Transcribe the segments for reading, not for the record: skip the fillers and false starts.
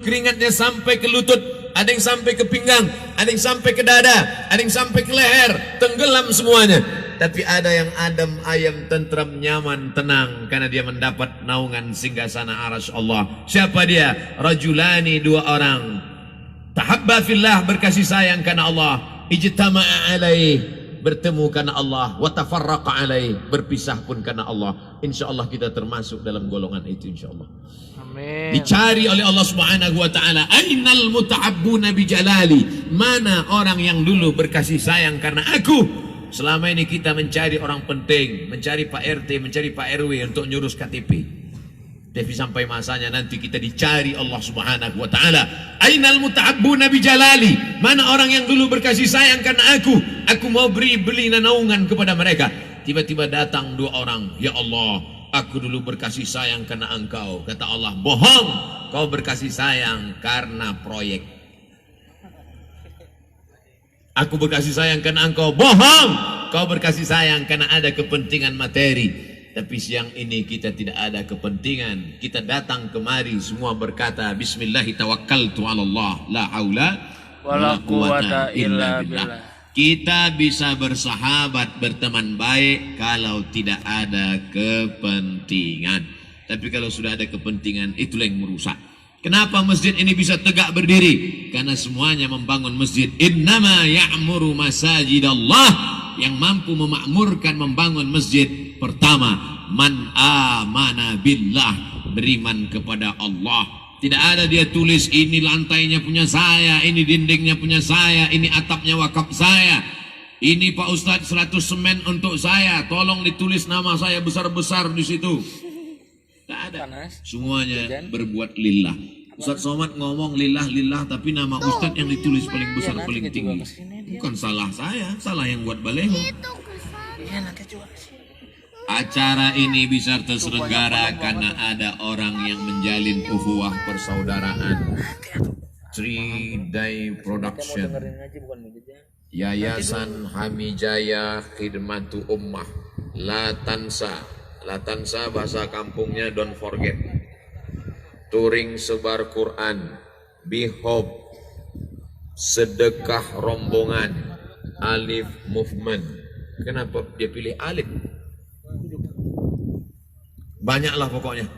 keringatnya sampai ke lutut, ada yang sampai ke pinggang, ada yang sampai ke dada, ada yang sampai ke leher, tenggelam semuanya. Tapi ada yang adem, ayem, tentram, nyaman, tenang karena dia mendapat naungan singgasana arasy Allah. Siapa dia? Rajulani, dua orang. Tahabba fillah, berkasih sayang karena Allah. Ijtama'a alaih, bertemu karena Allah. Wa tafarraqa alaih, berpisah pun karena Allah. Insyaallah kita termasuk dalam golongan itu insyaallah. Amin. Dicari oleh Allah Subhanahu wa taala, ainal muta'abbuna bijalali, mana orang yang dulu berkasih sayang karena aku. Selama ini kita mencari orang penting, mencari Pak RT, mencari Pak RW untuk nyurus KTP. Tapi sampai masanya nanti kita dicari Allah Subhanahu wa taala. Ainal muta'abbuna bijalali, mana orang yang dulu berkasih sayang karena aku mau beli naungan kepada mereka. Tiba-tiba datang dua orang, ya Allah, aku dulu berkasih sayang karena engkau. Kata Allah, bohong, kau berkasih sayang karena proyek. Aku berkasih sayang karena engkau, bohong, kau berkasih sayang karena ada kepentingan materi. Tapi siang ini kita tidak ada kepentingan. Kita datang kemari semua berkata, Bismillahi tawakkaltu ala Allah, la haula wala quwata illa billah. Kita bisa bersahabat, berteman baik kalau tidak ada kepentingan. Tapi kalau sudah ada kepentingan, itulah yang merusak. Kenapa masjid ini bisa tegak berdiri? Karena semuanya membangun masjid. Innama ya'muru masajidallah, yang mampu memakmurkan membangun masjid. Pertama, man amana billah, beriman kepada Allah. Tidak ada dia tulis ini lantainya punya saya, ini dindingnya punya saya, ini atapnya wakaf saya, ini Pak Ustadz 100 semen untuk saya, tolong ditulis nama saya besar-besar di situ. Tak ada. Semuanya berbuat lillah. Ustadz Somad ngomong lillah, tapi nama Ustadz yang ditulis paling besar, paling tinggi. Bukan salah saya, salah yang buat baleho. Acara ini bisa terselenggara karena ada orang yang menjalin ukhuwah persaudaraan. 3-Day Production, Yayasan Hamijaya Khidmatu Ummah, La Tansa bahasa kampungnya don't forget, Touring Sebar Quran, Be Hope, Sedekah Rombongan, Alif Movement. Kenapa dia pilih Alif? Banyaklah pokoknya,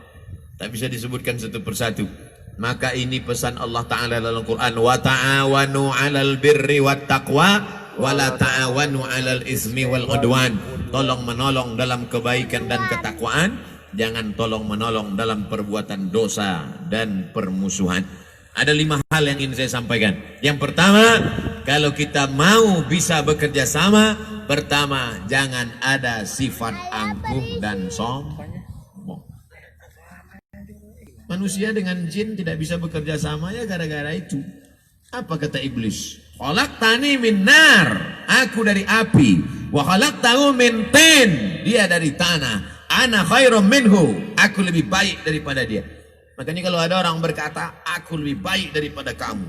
tak bisa disebutkan satu persatu. Maka ini pesan Allah Ta'ala dalam Quran, wa ta'awanu 'alal birri wat taqwa wa la ta'awanu 'alal ismi wal udwan. Tolong menolong dalam kebaikan dan ketakwaan, jangan tolong menolong dalam perbuatan dosa dan permusuhan. Ada 5 hal yang ingin saya sampaikan. Yang pertama, kalau kita mau bisa bekerja sama, pertama, jangan ada sifat angkuh dan sombong. Manusia dengan jin tidak bisa bekerja sama ya gara-gara itu. Apa kata iblis? Khalaqtani min nar, aku dari api. Wa khalaqtahu min tin, dia dari tanah. Ana khairum minhu, aku lebih baik daripada dia. Makanya kalau ada orang berkata, aku lebih baik daripada kamu,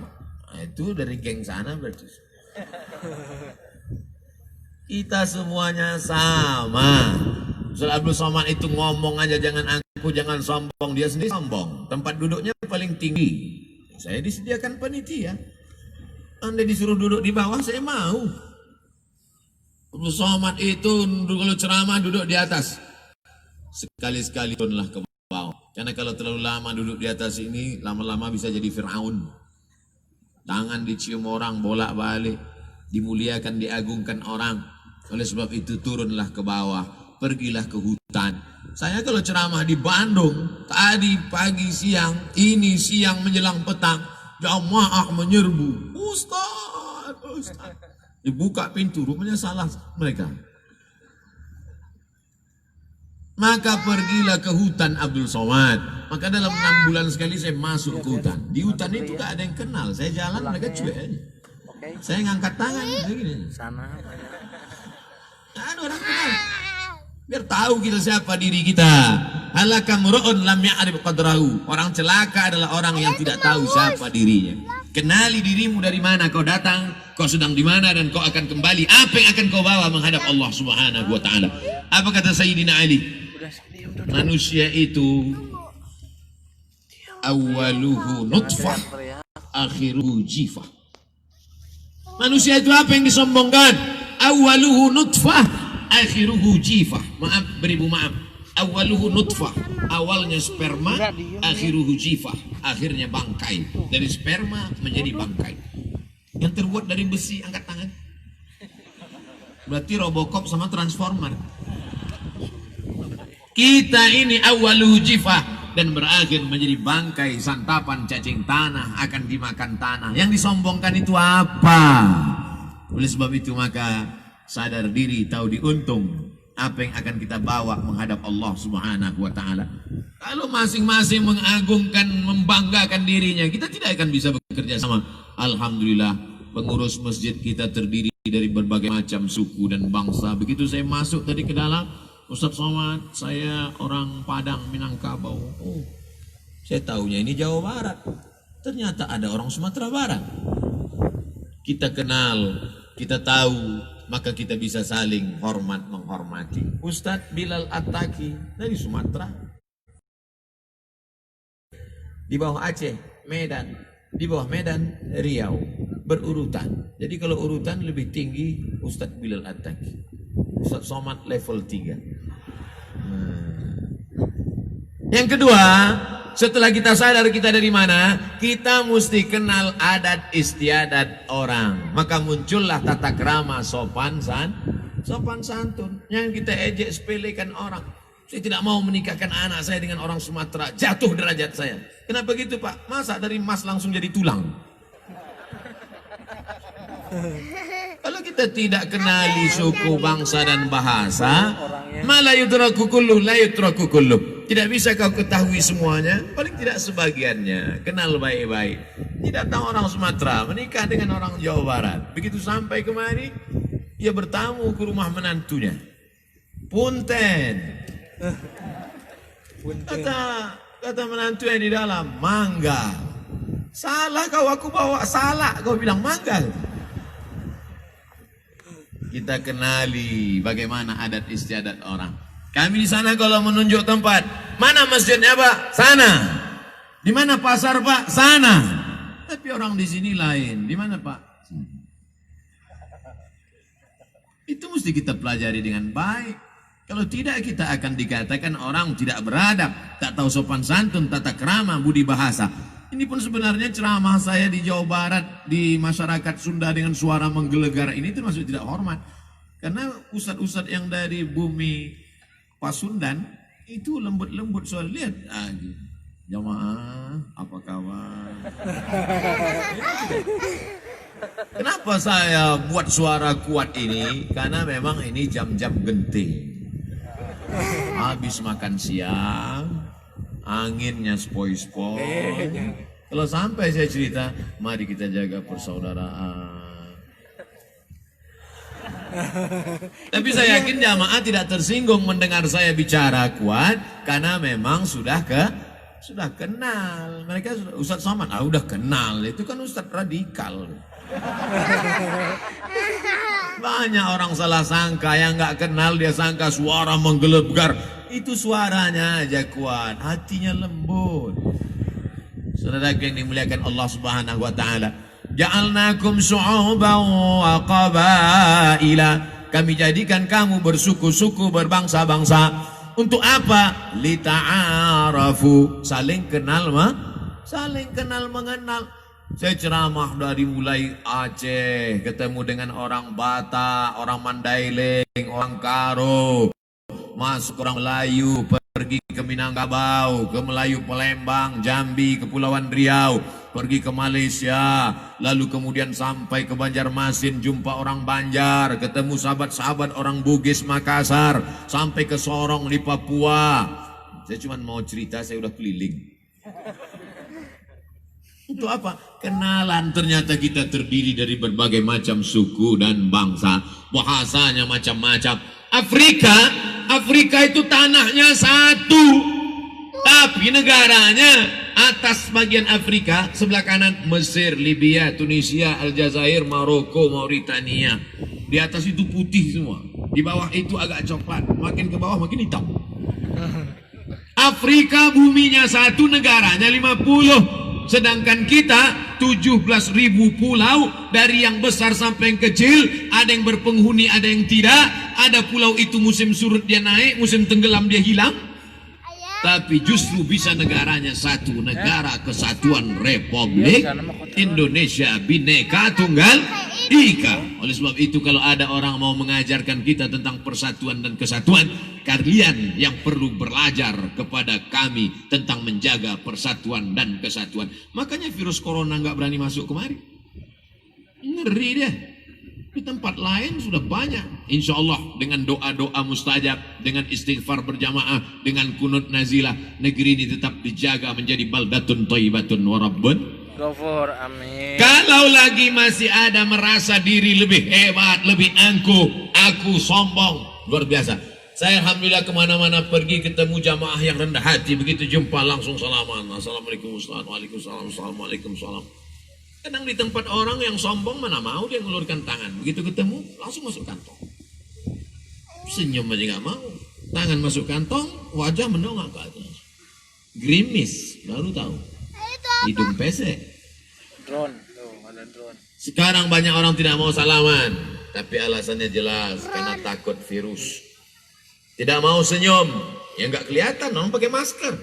nah, itu dari geng sana berarti. Kita semuanya sama. Ustaz Abdul Somad itu ngomong aja jangan aku, jangan sombong, dia sendiri sombong. Tempat duduknya paling tinggi. Saya disediakan panitia. Anda disuruh duduk di bawah, saya mau. Abdul Somad itu kalau ceramah duduk di atas. Sekali-sekali turunlah ke bawah. Karena kalau terlalu lama duduk di atas ini, lama-lama bisa jadi Fir'aun. Tangan dicium orang, bolak-balik. Dimuliakan, diagungkan orang. Oleh sebab itu turunlah ke bawah. Pergilah ke hutan. Saya kalau ceramah di Bandung, tadi pagi siang, ini siang menjelang petang, jamaah menyerbu. Ustaz. Dibuka pintu, rupanya salah mereka. Maka pergilah ke hutan Abdul Somad. Maka dalam 6 bulan sekali saya masuk ke hutan. Di hutan itu gak ada yang kenal. Saya jalan, mereka cuek aja. Saya ngangkat tangan begini. Sana. Gak ada orang kenal. Biar tahu kita siapa diri kita. Halaka mur'un lam ya'rif qadrahu. Orang celaka adalah orang yang tidak tahu siapa dirinya. Kenali dirimu dari mana kau datang, kau sedang di mana, dan kau akan kembali. Apa yang akan kau bawa menghadap Allah Subhanahu wa taala? Apa kata Sayyidina Ali? Manusia itu Awaluhu nutfah, akhiruhu jifah. Manusia itu apa yang disombongkan? Awaluhu nutfah, akhiruhu jifah. Maaf, beribu maaf. Awaluhu nutfah, awalnya sperma, akhiruhu jifah, akhirnya bangkai. Dari sperma menjadi bangkai. Yang terbuat dari besi, angkat tangan. Berarti Robocop sama Transformer. Kita ini awaluhu jifah, dan berakhir menjadi bangkai, santapan cacing tanah, akan dimakan tanah. Yang disombongkan itu apa? Oleh sebab itu maka sadar diri, tahu diuntung apa yang akan kita bawa menghadap Allah Subhanahu wa ta'ala. Kalau masing-masing mengagungkan, membanggakan dirinya, kita tidak akan bisa bekerja sama. Alhamdulillah, pengurus masjid kita terdiri dari berbagai macam suku dan bangsa. Begitu saya masuk tadi ke dalam, Ustaz Somad, saya orang Padang, Minangkabau. Oh, saya tahunya ini Jawa Barat. Ternyata ada orang Sumatera Barat. Kita kenal, kita tahu, maka kita bisa saling hormat menghormati. Ustadz Bilal Attaki dari Sumatera. Di bawah Aceh, Medan. Di bawah Medan, Riau. Berurutan. Jadi kalau urutan lebih tinggi Ustadz Bilal Attaki. Ustadz Somad level 3. Yang kedua, setelah kita sadar kita dari mana, kita mesti kenal adat istiadat orang. Maka muncullah tata krama sopan santun. Yang kita ejek sepelekan orang. Saya tidak mau menikahkan anak saya dengan orang Sumatera, jatuh derajat saya. Kenapa gitu Pak? Masa dari emas langsung jadi tulang? Kalau kita tidak kenali suku, bangsa dan bahasa, la yudraku kulluh. Tidak bisa kau ketahui semuanya, paling tidak sebagiannya. Kenal baik-baik. Tidak tahu orang Sumatera menikah dengan orang Jawa Barat. Begitu sampai kemari, ia bertamu ke rumah menantunya. Punten. Kata menantu yang di dalam, mangga. Salah kau, aku bawa salah. Kau bilang mangga. Kita kenali bagaimana adat istiadat orang. Kami di sana kalau menunjuk tempat, mana masjidnya Pak? Sana. Di mana pasar Pak? Sana. Tapi orang di sini lain. Di mana Pak? Itu mesti kita pelajari dengan baik. Kalau tidak kita akan dikatakan orang tidak beradab, tak tahu sopan santun, tata krama, budi bahasa. Ini pun sebenarnya ceramah saya di Jawa Barat, di masyarakat Sunda dengan suara menggelegar ini termasuk tidak hormat. Karena ustadz-ustadz yang dari bumi Pasundan itu lembut-lembut suara. Lihat, jamaah, apa kabar? Kenapa saya buat suara kuat ini? Karena memang ini jam-jam genting. Habis makan siang, anginnya spoi-spoi. Kalau sampai saya cerita, mari kita jaga persaudaraan. Tapi saya yakin jamaah tidak tersinggung mendengar saya bicara kuat, karena memang sudah kenal. Mereka Ustadz Somad, udah kenal, itu kan Ustadz radikal. Banyak orang salah sangka, yang nggak kenal dia sangka suara menggelegar. Itu suaranya aja kuat, hatinya lembut. Saudara yang dimuliakan Allah Subhanahu wa taala, ja'alnakum syu'uban wa qabaila. Kami jadikan kamu bersuku-suku, berbangsa-bangsa. Untuk apa? Lita'arafu, saling kenal mengenal. Saya ceramah dari mulai Aceh, ketemu dengan orang Batak, orang Mandailing, orang Karo, masuk orang Melayu, pergi ke Minangkabau, ke Melayu Palembang, Jambi, Kepulauan Riau, pergi ke Malaysia, lalu kemudian sampai ke Banjarmasin, jumpa orang Banjar, ketemu sahabat-sahabat orang Bugis Makassar, sampai ke Sorong di Papua. Saya cuma mau cerita, saya udah keliling. Untuk apa? Kenalan. Ternyata kita terdiri dari berbagai macam suku dan bangsa. Bahasanya macam-macam. Afrika itu tanahnya satu, tapi negaranya atas bagian Afrika, sebelah kanan Mesir, Libya, Tunisia, Aljazair, Maroko, Mauritania. Di atas itu putih semua, di bawah itu agak coklat, makin ke bawah makin hitam. Afrika buminya 1, negaranya 50. Sedangkan kita 17.000 pulau, dari yang besar sampai yang kecil, ada yang berpenghuni, ada yang tidak. Ada pulau itu musim surut dia naik, musim tenggelam dia hilang. Tapi justru bisa negaranya 1, negara kesatuan Republik Indonesia Bhinneka Tunggal Ika. Oleh sebab itu kalau ada orang mau mengajarkan kita tentang persatuan dan kesatuan, kalian yang perlu belajar kepada kami tentang menjaga persatuan dan kesatuan. Makanya virus corona nggak berani masuk kemari. Ngeri dia. Di tempat lain sudah banyak. Insya Allah dengan doa-doa mustajab, dengan istighfar berjamaah, dengan kunut nazilah, negeri ini tetap dijaga menjadi baldatun thayyibatun wa rabbun Ghafur. Amin. Kalau lagi masih ada merasa diri lebih hebat, lebih angkuh, aku sombong, luar biasa. Saya alhamdulillah kemana-mana pergi ketemu jamaah yang rendah hati, begitu jumpa langsung salaman. Assalamualaikum Ustaz, waalaikumsalam, assalamualaikum salam. Kadang di tempat orang yang sombong mana mau dia ngelurkan tangan. Begitu ketemu langsung masuk kantong. Senyum aja nggak mau. Tangan masuk kantong, wajah mendongak ke atas. Gerimis, baru tahu. Hidung pesek. Drone, tuh ada drone. Sekarang banyak orang tidak mau salaman, tapi alasannya jelas karena takut virus. Tidak mau senyum, ya nggak kelihatan, orang pakai masker.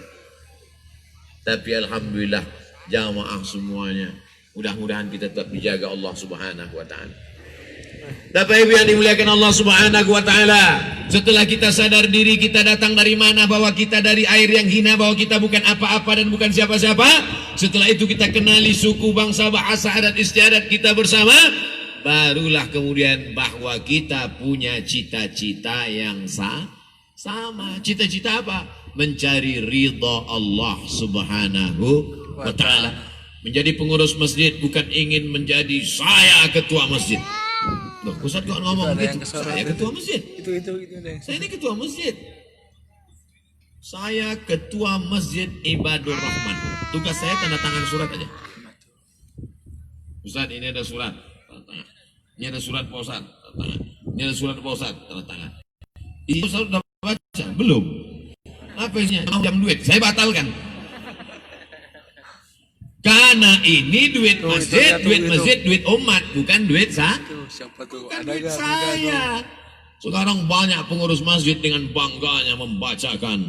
Tapi alhamdulillah jamaah semuanya. Mudah-mudahan kita tetap dijaga Allah Subhanahu wa taala. Bapak Ibu yang dimuliakan Allah Subhanahu wa taala, setelah kita sadar diri kita datang dari mana, bahwa kita dari air yang hina, bahwa kita bukan apa-apa dan bukan siapa-siapa, setelah itu kita kenali suku, bangsa, bahasa, adat istiadat kita bersama, barulah kemudian bahwa kita punya cita-cita yang sama. Cita-cita apa? Mencari ridha Allah Subhanahu wa taala. Menjadi pengurus masjid bukan ingin menjadi saya ketua masjid. Loh, Ustaz kok ngomong gitu? Saya ketua masjid. Itu Saya ini ketua masjid. Saya ketua masjid Ibadur Rahman. Tugas saya tanda tangan surat aja. Ustaz, ini ada surat, tanda tangan. Ini ada surat Pak Ustaz, tanda tangan. Ini ada surat Pak Ustaz, tanda tangan. Ini Ustaz sudah baca? Belum. Apa isinya? Jam duit, saya batalkan. Karena ini duit masjid, duit umat, bukan duit siapa tuh? bukan Ada duit gak? saya. Sekarang banyak pengurus masjid dengan bangganya membacakan.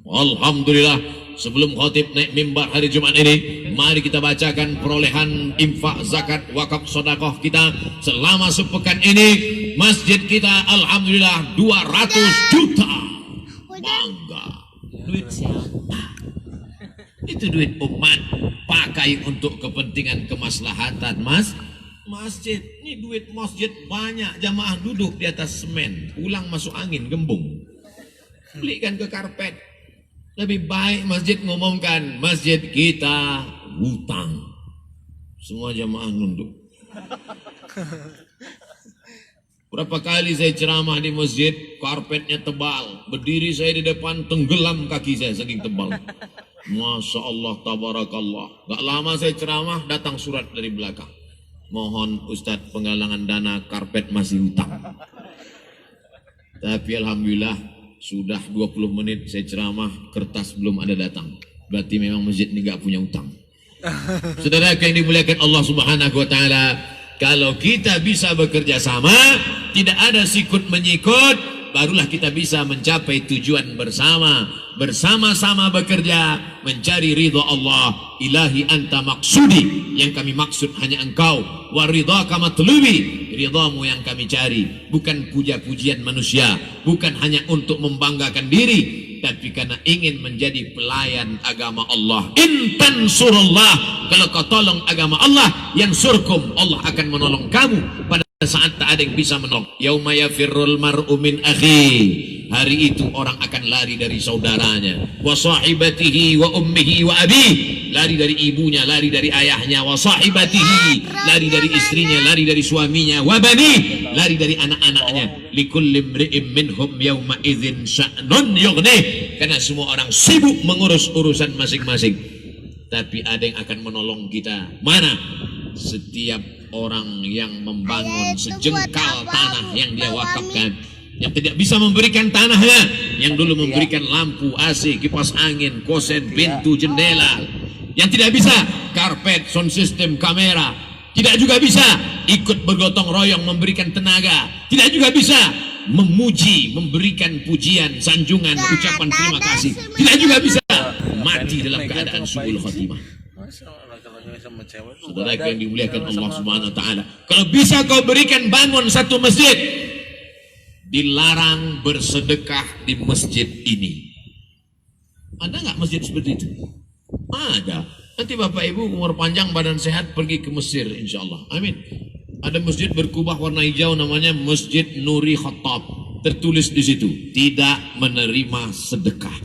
Alhamdulillah, sebelum khatib naik mimbar hari Jumat ini, mari kita bacakan perolehan infak, zakat, wakaf, sedekah kita selama sepekan ini. Masjid kita alhamdulillah 200 juta. Bangga. Duit siapa? Itu duit umat, pakai untuk kepentingan kemaslahatan masjid. Ini duit masjid banyak, jamaah duduk di atas semen, pulang masuk angin, gembung. Belikan ke karpet. Lebih baik masjid ngomongkan, masjid kita hutang. Semua jamaah nunduk. Berapa kali saya ceramah di masjid, karpetnya tebal, berdiri saya di depan, tenggelam kaki saya saking tebal. Masya Allah, tabarakallah. Gak lama saya ceramah, datang surat dari belakang. Mohon Ustadz penggalangan dana, karpet masih hutang. Tapi alhamdulillah, sudah 20 menit saya ceramah, kertas belum ada datang. Berarti memang masjid ini gak punya hutang. Saudara yang dimuliakan Allah Subhanahu wa taala, kalau kita bisa bekerja sama, tidak ada sikut menyikut, barulah kita bisa mencapai tujuan bersama. Bersama-sama bekerja mencari ridha Allah. Ilahi anta maksudi, yang kami maksud hanya engkau. Wa ridhaka matlubi, ridhamu yang kami cari. Bukan puja-pujian manusia, bukan hanya untuk membanggakan diri, tapi karena ingin menjadi pelayan agama Allah. In tansurullah, kalau kau tolong agama Allah, yansurkum, Allah akan menolong kamu pada saat tak ada yang bisa menolong. Yauma yafirrul mar'u min akhi, hari itu orang akan lari dari saudaranya. Wa sahibatihi wa ummihi wa abi, lari dari ibunya, lari dari ayahnya. Wa sahibatihi, lari dari istrinya, lari dari suaminya. Wa bani, lari dari anak-anaknya. Likulli imri'im minhum yawma idzin sya'nun yughnih, karena semua orang sibuk mengurus urusan masing-masing. Tapi ada yang akan menolong kita. Mana? Setiap orang yang membangun sejengkal tanah yang dia wakafkan, yang tidak bisa memberikan tanahnya, yang dulu memberikan lampu, AC, kipas angin, kosen, pintu, jendela, yang tidak bisa karpet, sound system, kamera, tidak juga bisa ikut bergotong royong memberikan tenaga, tidak juga bisa memuji, memberikan pujian, sanjungan, ucapan terima kasih, tidak juga bisa mati dalam keadaan su'ul khotimah. Saudara yang dimuliakan Allah Subhanahu wa taala, kalau bisa kau berikan bangun satu masjid, dilarang bersedekah di masjid ini. Ada nggak masjid seperti itu? Ada. Nanti Bapak Ibu umur panjang badan sehat pergi ke Mesir insya Allah. Amin. Ada masjid berkubah warna hijau namanya Masjid Nuri Khattab. Tertulis di situ tidak menerima sedekah.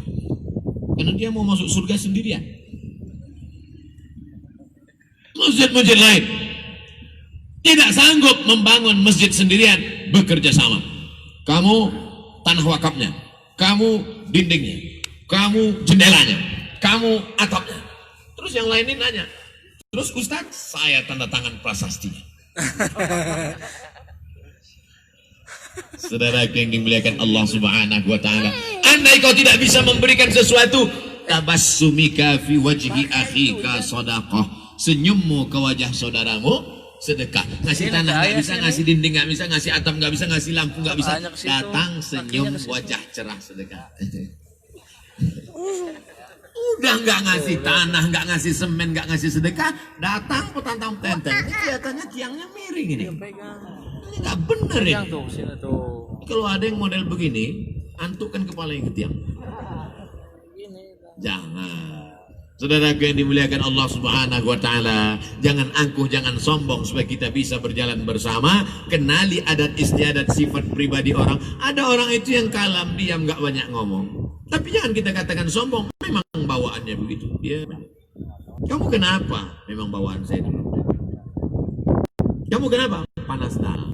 Karena dia mau masuk surga sendirian. Masjid-masjid lain tidak sanggup membangun masjid sendirian, bekerja sama. Kamu tanah wakafnya, kamu dindingnya, kamu jendelanya, kamu atapnya. Terus yang lain ini nanya, terus Ustaz, saya tanda tangan prasastinya. Saudara yang dimuliakan Allah Subhanahu wa taala, andai kau tidak bisa memberikan sesuatu, tabassumika fi wajhi akhika shadaqah. Senyummu ke wajah saudaramu sedekah. Ngasih tanah nggak bisa, ngasih dinding nggak bisa, ngasih atap nggak bisa, ngasih lampu nggak bisa, datang senyum wajah cerah sedekah. Udah nggak ngasih tanah, nggak ngasih semen, nggak ngasih sedekah, datang petantang tenteng. Ini kelihatannya tiangnya miring ini. Ini nggak bener ya. Kalau ada yang model begini, antukkan kepalanya ke tiang. Jangan. Saudara yang dimuliakan Allah Subhanahu wa taala, jangan angkuh, jangan sombong supaya kita bisa berjalan bersama. Kenali adat istiadat sifat pribadi orang. Ada orang itu yang kalem, diam, nggak banyak ngomong. Tapi jangan kita katakan sombong, memang bawaannya begitu. Dia, kamu kenapa? Memang bawaan saya dulu. Kamu kenapa? Panas dah.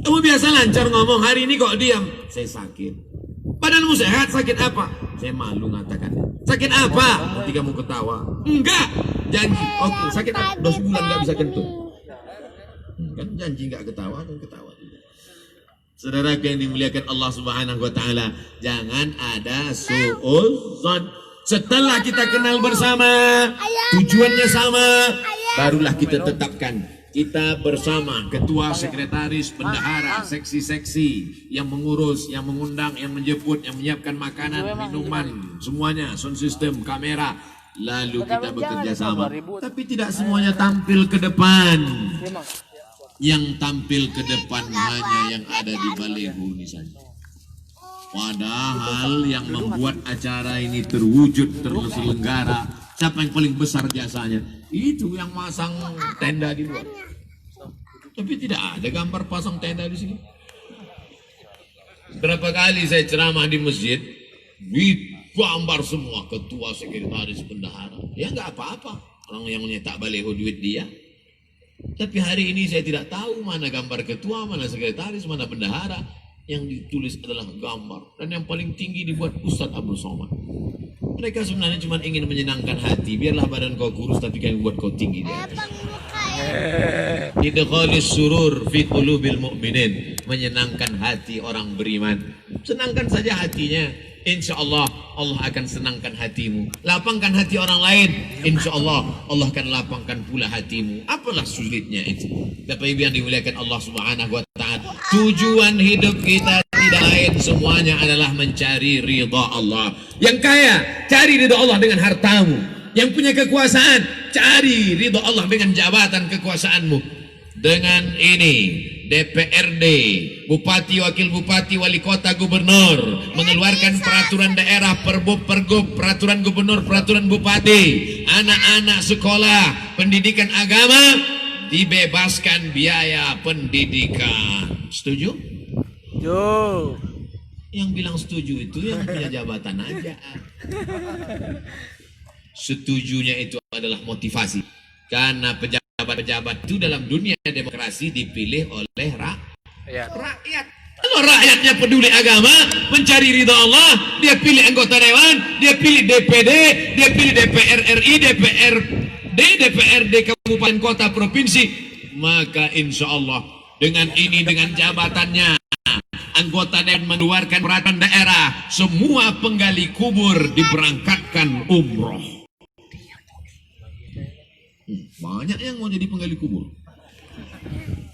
Kamu biasa lancar ngomong, hari ini kok diam? Saya sakit. Badanmu sehat, sakit apa? Saya malu ngatakannya. Sakit apa? Nanti kamu ketawa. Enggak, janji. Oke, sakit apa? 2 bulan nggak bisa kentut. Kan janji nggak ketawa, dan ketawa juga. Saudara yang dimuliakan Allah Subhanahu wa taala, jangan ada suudzon. Setelah kita kenal bersama, tujuannya sama, barulah kita tetapkan. Kita bersama ketua, sekretaris, bendahara, seksi-seksi yang mengurus, yang mengundang, yang menjemput, yang menyiapkan makanan, minuman, semuanya, sound system, kamera. Lalu kita bekerja sama. Tapi tidak semuanya tampil ke depan. Yang tampil ke depan hanya yang ada di baleho ini saja. Padahal yang membuat acara ini terwujud, terselenggara, siapa yang paling besar jasanya? Itu yang masang tenda di luar. Tapi tidak ada gambar pasang tenda di sini. Berapa kali saya ceramah di masjid, digambar semua ketua, sekretaris, bendahara. Ya nggak apa-apa, orang yang nyetak baleho duit dia. Tapi hari ini saya tidak tahu mana gambar ketua, mana sekretaris, mana bendahara. Yang ditulis adalah gambar. Dan yang paling tinggi dibuat Ustadz Abdul Somad. Mereka sebenarnya cuma ingin menyenangkan hati. Biarlah badan kau kurus, tapi kami buat kau tinggi di atas. Idkhalis surur fi qulubil mu'minin. Menyenangkan hati orang beriman. Senangkan saja hatinya. Insya Allah, Allah akan senangkan hatimu. Lapangkan hati orang lain. Insya Allah, Allah akan lapangkan pula hatimu. Apalah sulitnya itu. Bapak Ibu yang dimuliakan Allah Subhanahu wa ta'ala. Tujuan hidup kita tidak lain semuanya adalah mencari ridha Allah. Yang kaya, cari ridha Allah dengan hartamu. Yang punya kekuasaan, cari ridha Allah dengan jabatan kekuasaanmu. Dengan ini, DPRD, Bupati, Wakil Bupati, Wali Kota, Gubernur mengeluarkan peraturan daerah, Perbup, Pergub, peraturan Gubernur, peraturan Bupati, anak-anak sekolah pendidikan agama dibebaskan biaya pendidikan. Setuju? Yo. Yang bilang setuju itu yang punya jabatan aja. Setujunya itu adalah motivasi. Karena pejabat-pejabat itu dalam dunia demokrasi dipilih oleh rakyat. Kalau rakyatnya peduli agama, mencari ridha Allah, dia pilih anggota dewan, dia pilih DPD, dia pilih DPR RI, DPRD, DPRD kabupaten kota provinsi, maka insya Allah dengan ini, dengan jabatannya, anggota dan mengeluarkan peraturan daerah, semua penggali kubur diberangkatkan umroh. Banyak yang mau jadi penggali kubur.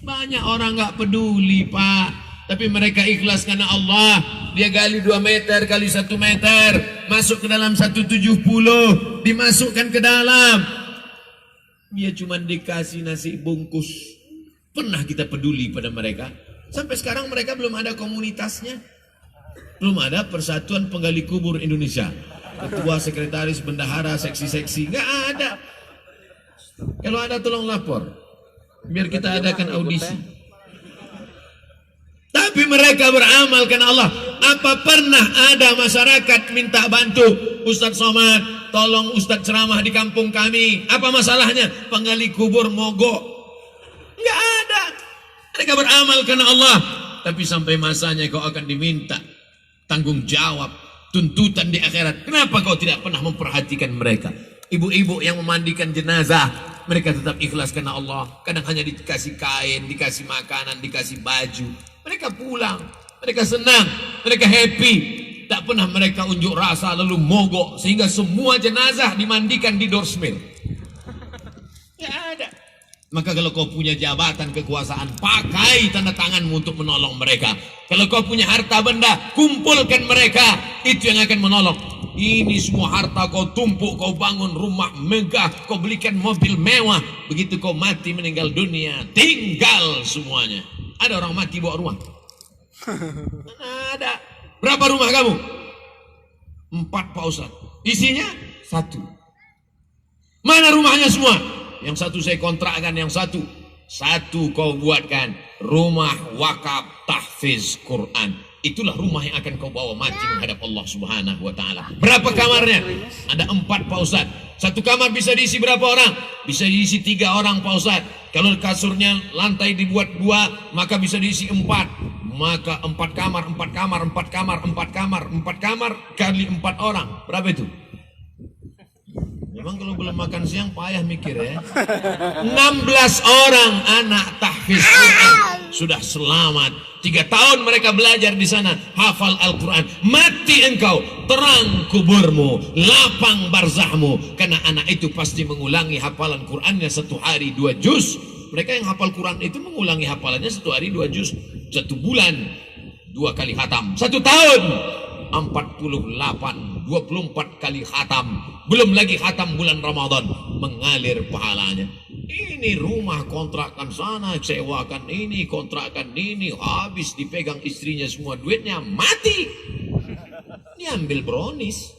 Banyak orang nggak peduli, Pak, tapi mereka ikhlas karena Allah. Dia gali 2 meter kali 1 meter, masuk ke dalam 170, dimasukkan ke dalam. Dia cuma dikasih nasi bungkus. Pernah kita peduli pada mereka? Sampai sekarang mereka belum ada komunitasnya. Belum ada Persatuan Penggali Kubur Indonesia. Ketua, sekretaris, bendahara, seksi-seksi. Nggak ada. Kalau ada tolong lapor. Biar kita adakan audisi. Tapi mereka beramal karena Allah. Apa pernah ada masyarakat minta bantu? Ustadz Somad, tolong Ustadz ceramah di kampung kami. Apa masalahnya? Penggali kubur mogok. Enggak ada. Mereka beramal karena Allah. Tapi sampai masanya kau akan diminta tanggung jawab, tuntutan di akhirat. Kenapa kau tidak pernah memperhatikan mereka? Ibu-ibu yang memandikan jenazah, mereka tetap ikhlas karena Allah. Kadang hanya dikasih kain, dikasih makanan, dikasih baju. Mereka pulang, mereka senang, mereka happy. Tak pernah mereka unjuk rasa lalu mogok sehingga semua jenazah dimandikan di dorsmir. Tidak ada. Maka kalau kau punya jabatan kekuasaan, pakai tanda tanganmu untuk menolong mereka. Kalau kau punya harta benda, kumpulkan mereka. Itu yang akan menolong. Ini semua harta kau tumpuk, kau bangun rumah megah, kau belikan mobil mewah. Begitu kau mati meninggal dunia, tinggal semuanya. Ada orang mati bawa rumah? Ada. Berapa rumah kamu? 4, Pak Ustaz. Isinya 1. Mana rumahnya semua? Yang satu saya kontrakkan, yang satu kau buatkan rumah wakaf tahfiz Quran. Itulah rumah yang akan kau bawa mati menghadap Allah Subhanahu wa taala. Berapa kamarnya? Ada 4, Pak Ustaz. Satu kamar bisa diisi berapa orang? Bisa diisi 3 orang, Pak Ustaz. Kalau kasurnya lantai dibuat 2, maka bisa diisi 4. Maka 4 kamar, 4 kamar, 4 kamar, 4 kamar, 4 kamar kali 4 orang. Berapa itu? Memang kalau belum makan siang payah mikir ya. 16 orang anak tahfiz Quran sudah selamat. 3 tahun mereka belajar di sana, hafal Al-Quran. Mati engkau, terang kuburmu, lapang barzahmu. Karena anak itu pasti mengulangi hafalan Qurannya 1 hari 2 juz. Mereka yang hafal Quran itu mengulangi hafalannya 1 hari 2 juz. 1 bulan 2 kali khatam. 1 tahun 48, 24 kali khatam. Belum lagi khatam bulan Ramadan, mengalir pahalanya. Ini rumah kontrakan sana, sewakan ini, kontrakan ini, habis dipegang istrinya semua duitnya, mati. Dia ambil brownies.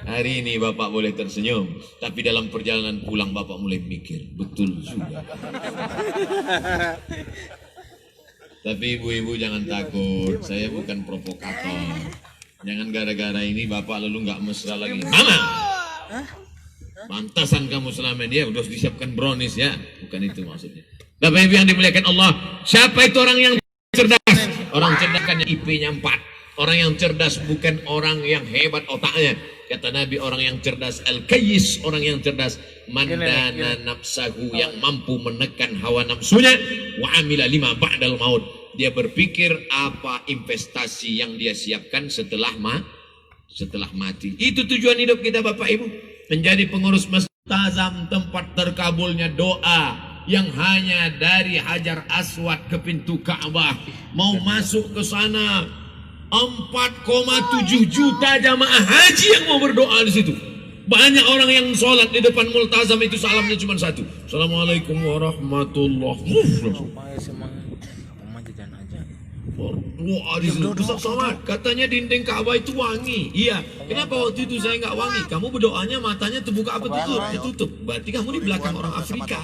Hari ini Bapak boleh tersenyum, tapi dalam perjalanan pulang Bapak mulai mikir, betul juga. Tapi ibu-ibu jangan takut, saya bukan provokator. Jangan gara-gara ini Bapak lalu nggak mesra lagi. Mama, mantasan kamu selama ini ya udah disiapkan brownies ya. Bukan itu maksudnya. Bapak Ibu yang dimuliakan Allah, siapa itu orang yang cerdas? Orang cerdas kan yang IP-nya 4. Orang yang cerdas bukan orang yang hebat otaknya. Kata Nabi, orang yang cerdas al-kayyis, orang yang cerdas mandana nafsahu, yang mampu menekan hawa nafsunya, wa amila lima ba'dal maut. Dia berpikir apa investasi yang dia siapkan setelah mati. Itu tujuan hidup kita Bapak Ibu. Menjadi pengurus masjid Tazam, tempat terkabulnya doa yang hanya dari Hajar Aswad ke pintu Ka'bah. Mau masuk ke sana 4,7 juta jamaah haji yang mau berdoa di situ. Banyak orang yang sholat di depan multazam itu salamnya cuma 1. Assalamualaikum warahmatullahi wabarakatuh. Wah, di situ Ustaz Somad katanya dinding Ka'bah itu wangi. Iya. Kenapa waktu itu saya nggak wangi? Kamu berdoanya matanya terbuka apa tutup? Ditutup. Berarti kamu di belakang orang Afrika.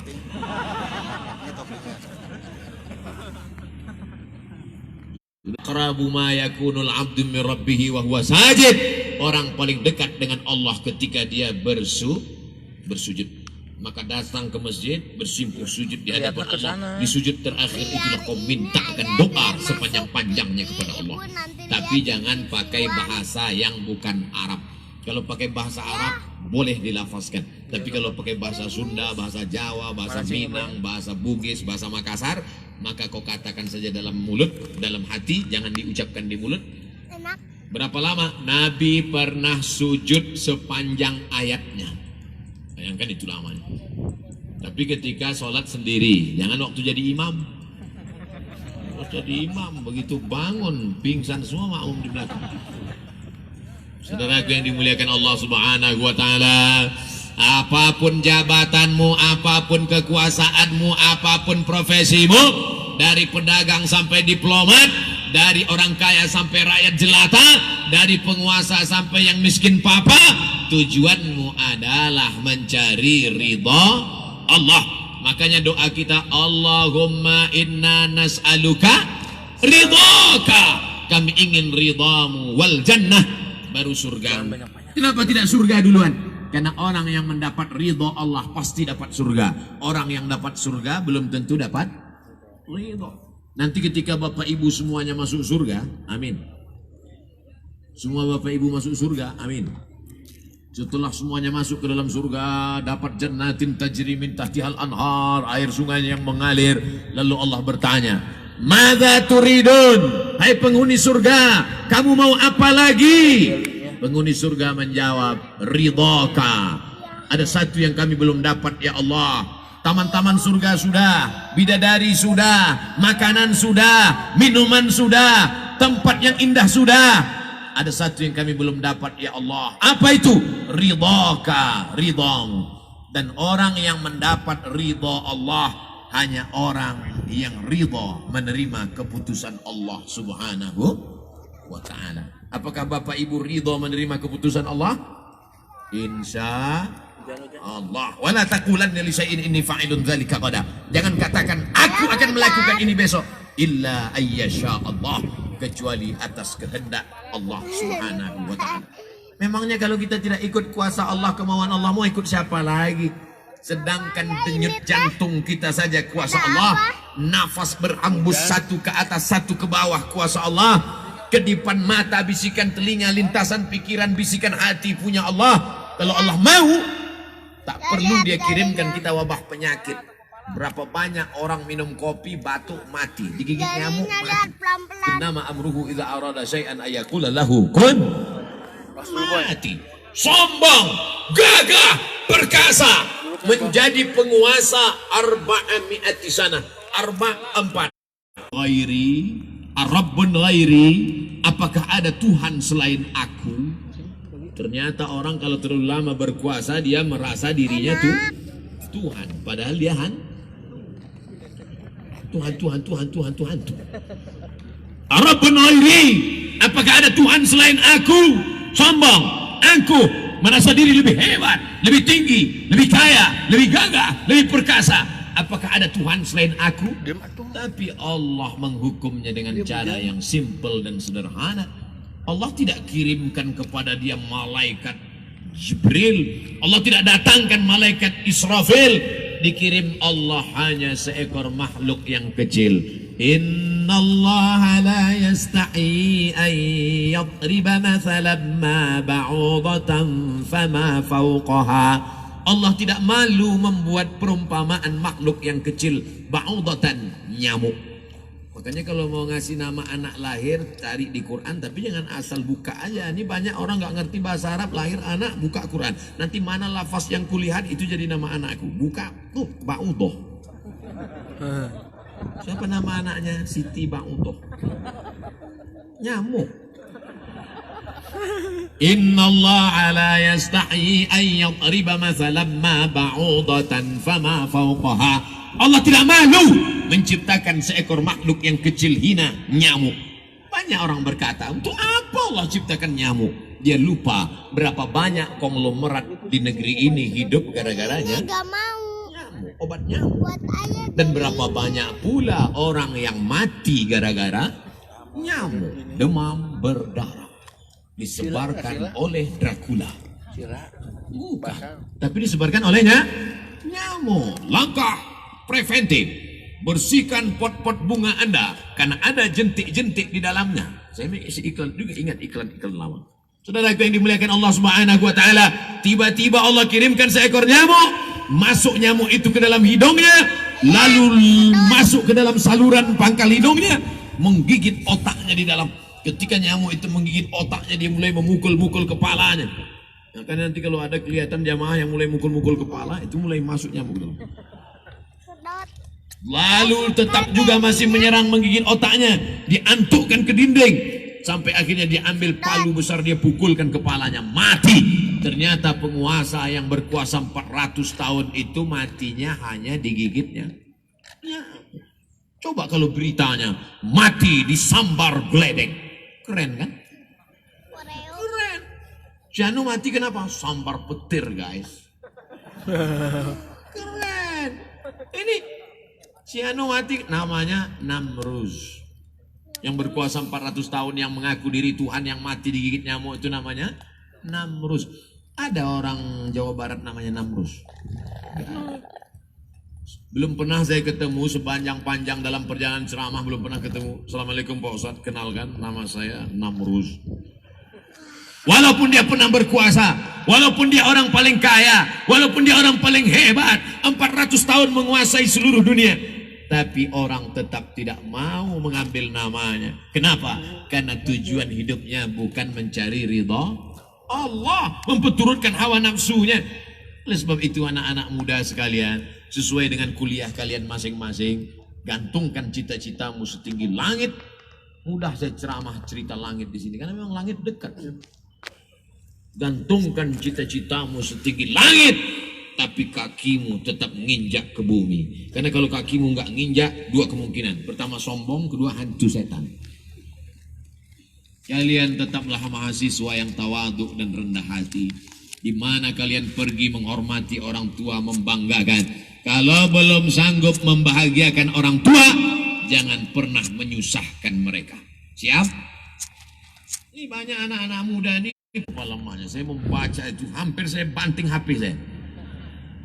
Aqrabu ma yakunul 'abdu min rabbih wa huwa sajid. Orang paling dekat dengan Allah ketika dia bersujud. Maka datang ke masjid, bersimpuh sujud di hadapan Allah. Di sujud terakhir itulah kau mintakan doa sepanjang-panjangnya kepada Allah. Tapi jangan pakai bahasa yang bukan Arab. Kalau pakai bahasa Arab boleh dilafazkan. Tapi kalau pakai bahasa Sunda, bahasa Jawa, bahasa Minang, bahasa Bugis, bahasa Makassar, maka kau katakan saja dalam mulut, dalam hati, jangan diucapkan di mulut. Berapa lama? Nabi pernah sujud sepanjang ayatnya. Bayangkan itu lamanya. Tapi ketika sholat sendiri, jangan waktu jadi imam. Jadi imam, begitu bangun, pingsan semua makmum di belakang. Saudaraku yang dimuliakan Allah Subhanahu wa Ta'ala, apapun jabatanmu, apapun kekuasaanmu, apapun profesimu, dari pedagang sampai diplomat, dari orang kaya sampai rakyat jelata, dari penguasa sampai yang miskin papa, tujuanmu adalah mencari ridha Allah. Makanya doa kita, Allahumma inna nas'aluka ridhaka. Kami ingin ridhamu wal jannah, baru surga. Kenapa tidak surga duluan? Karena orang yang mendapat ridha Allah pasti dapat surga. Orang yang dapat surga belum tentu dapat ridha. Nanti ketika Bapak Ibu semuanya masuk surga, amin. Semua Bapak Ibu masuk surga, amin. Setelah semuanya masuk ke dalam surga, dapat jannatin tajri min tahtihal anhar, air sungai yang mengalir. Lalu Allah bertanya, "Madza turidun?" Hai penghuni surga, kamu mau apa lagi? Penghuni surga menjawab, "Ridhaka." Ada satu yang kami belum dapat ya Allah. Taman-taman surga sudah, bidadari sudah, makanan sudah, minuman sudah, tempat yang indah sudah. Ada satu yang kami belum dapat ya Allah. Apa itu? Ridhaka, ridhamu. Dan orang yang mendapat ridha Allah hanya orang yang ridha menerima keputusan Allah Subhanahu wa Ta'ala. Apakah Bapak Ibu ridha menerima keputusan Allah? Insya Allah. Wala taqulanna li syai'in inni fa'ilun dzalika qada. Jangan katakan aku akan melakukan ini besok. Illa ayyasha Allah, kecuali atas kehendak Allah Subhanahu wa Ta'ala. Memangnya kalau kita tidak ikut kuasa Allah, kemauan Allah, mau ikut siapa lagi? Sedangkan denyut jantung kita saja kuasa Allah, nafas berhembus satu ke atas satu ke bawah kuasa Allah, kedipan mata, bisikan telinga, lintasan pikiran, bisikan hati punya Allah. Kalau Allah mau, tak perlu dia kirimkan kita wabah penyakit. Berapa banyak orang minum kopi batuk mati, digigit nyamuk mati. Innama amruhu idza arada syai'an ayaqula lahu kun mati. Sombong, gagah, perkasa, menjadi penguasa arba'ami'ati sana, empat. Ghairi, Ar-Rabbun ghairi, apakah ada Tuhan selain aku? Ternyata orang kalau terlalu lama berkuasa, dia merasa dirinya tuh Tuhan, padahal dia Tuhan. Ar-Rabbun ghairi, apakah ada Tuhan selain aku? Sombong, angkuh, merasa diri lebih hebat, lebih tinggi, lebih kaya, lebih gagah, lebih perkasa. Apakah ada Tuhan selain aku? Tapi Allah menghukumnya dengan cara yang simple dan sederhana. Allah tidak kirimkan kepada dia malaikat Jibril, Allah tidak datangkan malaikat Israfil. Dikirim Allah hanya seekor makhluk yang kecil. Innallaha la yastahi an yadriba mathalan ma ba'udatan fama fawqaha. Allah tidak malu membuat perumpamaan makhluk yang kecil. Ba'udatan, nyamuk. Makanya kalau mau ngasih nama anak lahir, cari di Quran, tapi jangan asal buka aja. Ini banyak orang nggak ngerti bahasa Arab, lahir anak, buka Quran. Nanti mana lafaz yang kulihat itu jadi nama anakku. Buka, tuh, Ba'udoh. Siapa nama anaknya? Siti Ba'udoh. Nyamuk. Innallaha la yastahi an yadriba mathalan ma ba'udatan fama fawqaha. Allah tidak malu menciptakan seekor makhluk yang kecil hina, nyamuk. Banyak orang berkata, untuk apa Allah ciptakan nyamuk? Dia lupa berapa banyak konglomerat di negeri ini hidup gara-garanya nyamuk, obat nyamuk. Dan berapa banyak pula orang yang mati gara-gara nyamuk, demam berdarah, disebarkan oleh Dracula. Bukan, tapi disebarkan olehnya nyamuk. Langkah preventif, bersihkan pot-pot bunga Anda karena ada jentik-jentik di dalamnya. Saya isi iklan juga, ingat iklan-iklan lama. Saudara yang dimuliakan Allah Subhanahu wa Ta'ala, tiba-tiba Allah kirimkan seekor nyamuk, masuk nyamuk itu ke dalam hidungnya, lalu masuk ke dalam saluran pangkal hidungnya, menggigit otaknya di dalam. Ketika nyamuk itu menggigit otaknya, dia mulai memukul-mukul kepalanya. Nah, kan nanti kalau ada kelihatan jamaah yang mulai mukul-mukul kepala, itu mulai masuk nyamuk dalam. Lalu tetap juga masih menyerang, menggigit otaknya, diantukkan ke dinding. Sampai akhirnya diambil palu besar, dia pukulkan kepalanya, mati. Ternyata penguasa yang berkuasa 400 tahun itu matinya hanya digigitnya. Ya. Coba kalau beritanya mati disambar geledek, keren kan? Keren. Janu mati kenapa? Sambar petir guys. Keren. Ini Ciano mati namanya Namruz. Yang berkuasa 400 tahun, yang mengaku diri Tuhan, yang mati digigit nyamuk, itu namanya Namruz. Ada orang Jawa Barat namanya Namruz? Belum pernah saya ketemu sepanjang-panjang dalam perjalanan ceramah, belum pernah ketemu. Assalamualaikum Pak Ustadz, kenalkan nama saya Namruz. Walaupun dia pernah berkuasa, walaupun dia orang paling kaya, walaupun dia orang paling hebat, 400 tahun menguasai seluruh dunia, tapi orang tetap tidak mau mengambil namanya. Kenapa? Karena tujuan hidupnya bukan mencari ridha Allah, memperturutkan hawa nafsunya. Oleh sebab itu anak-anak muda sekalian, sesuai dengan kuliah kalian masing-masing, gantungkan cita-citamu setinggi langit. Mudah saya ceramah cerita langit di sini karena memang langit dekat. Gantungkan cita-citamu setinggi langit, tapi kakimu tetap nginjak ke bumi. Karena kalau kakimu nggak nginjak, dua kemungkinan. Pertama sombong, kedua hantu setan. Kalian tetaplah mahasiswa yang tawaduk dan rendah hati. Di mana kalian pergi menghormati orang tua, membanggakan. Kalau belum sanggup membahagiakan orang tua, jangan pernah menyusahkan mereka. Siap? Ini banyak anak-anak muda ini. Lamanya saya membaca itu, hampir saya banting HP saya.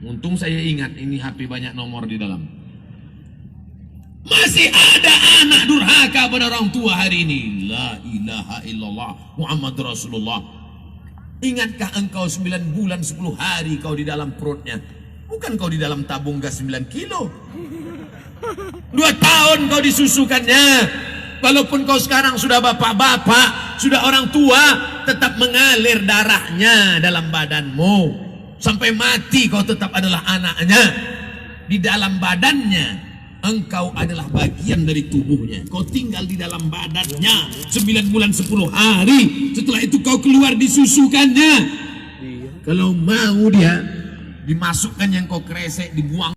Untung saya ingat ini HP banyak nomor di dalam. Masih ada anak durhaka pada orang tua hari ini. La ilaha illallah Muhammad Rasulullah. Ingatkah engkau 9 bulan 10 hari kau di dalam perutnya? Bukan kau di dalam tabung gas 9 kilo. 2 tahun kau disusukannya. Walaupun kau sekarang sudah bapak-bapak, sudah orang tua, tetap mengalir darahnya dalam badanmu. Sampai mati kau tetap adalah anaknya. Di dalam badannya, engkau adalah bagian dari tubuhnya. Kau tinggal di dalam badannya 9 bulan 10 hari. Setelah itu kau keluar disusukannya. Kalau mau dia, dimasukkan yang kau kresek, dibuang.